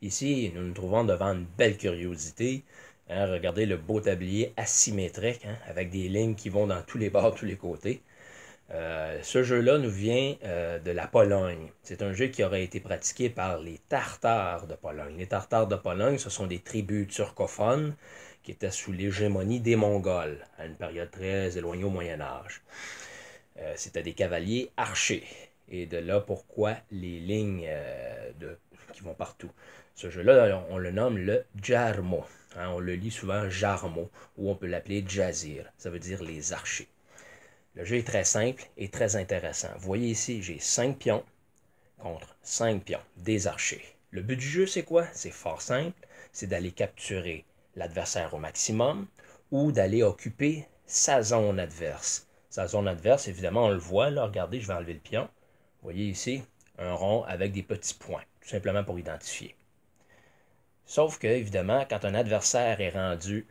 Ici, nous nous trouvons devant une belle curiosité. Hein, regardez le beau tablier asymétrique, hein, avec des lignes qui vont dans tous les bords, tous les côtés. Ce jeu-là nous vient de la Pologne. C'est un jeu qui aurait été pratiqué par les Tartares de Pologne. Les Tartares de Pologne, ce sont des tribus turcophones qui étaient sous l'hégémonie des Mongols, à une période très éloignée au Moyen Âge. C'était des cavaliers archers. Et de là pourquoi les lignes qui vont partout. Ce jeu-là, on le nomme le Jarmo. Hein, on le lit souvent Jarmo, ou on peut l'appeler Jazir. Ça veut dire les archers. Le jeu est très simple et très intéressant. Vous voyez ici, j'ai 5 pions contre 5 pions, des archers. Le but du jeu, c'est quoi? C'est fort simple. C'est d'aller capturer l'adversaire au maximum ou d'aller occuper sa zone adverse. Sa zone adverse, évidemment, on le voit. Là, regardez, je vais enlever le pion. Vous voyez ici, un rond avec des petits points, tout simplement pour identifier. Sauf que, évidemment, quand un adversaire est rendu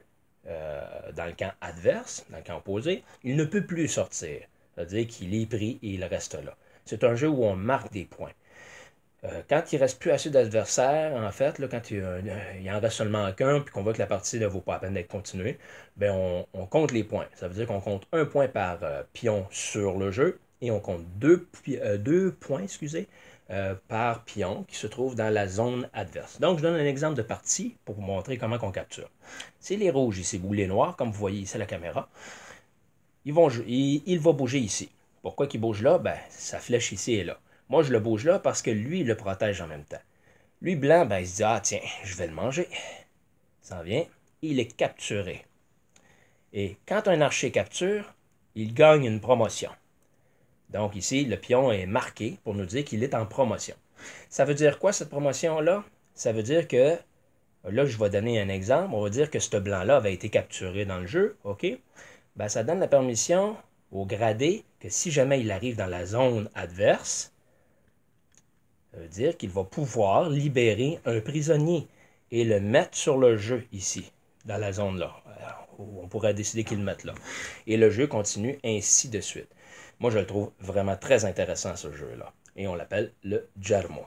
dans le camp adverse, dans le camp opposé, il ne peut plus sortir. C'est-à-dire qu'il est pris et il reste là. C'est un jeu où on marque des points. Quand il ne reste plus assez d'adversaires, en fait, là, quand il en reste seulement qu'un, puis qu'on voit que la partie ne vaut pas la peine d'être continuée, ben on compte les points. Ça veut dire qu'on compte un point par pion sur le jeu, et on compte deux points, excusez, par pion qui se trouve dans la zone adverse. Donc, je donne un exemple de partie pour vous montrer comment on capture. C'est les rouges ici, ou les noirs, comme vous voyez ici à la caméra. Il va bouger ici. Pourquoi il bouge là? Ben, sa flèche ici est là. Moi, je le bouge là parce que lui, il le protège en même temps. Lui, blanc, ben, il se dit, ah tiens, je vais le manger. Il s'en vient, il est capturé. Et quand un archer capture, il gagne une promotion. Donc ici, le pion est marqué pour nous dire qu'il est en promotion. Ça veut dire quoi, cette promotion-là? Ça veut dire que, là, je vais donner un exemple. On va dire que ce blanc-là avait été capturé dans le jeu, OK? Ben, ça donne la permission au gradé que si jamais il arrive dans la zone adverse, ça veut dire qu'il va pouvoir libérer un prisonnier et le mettre sur le jeu ici, dans la zone-là. On pourrait décider qu'il le mette là. Et le jeu continue ainsi de suite. Moi, je le trouve vraiment très intéressant, ce jeu-là. Et on l'appelle le Jarmo.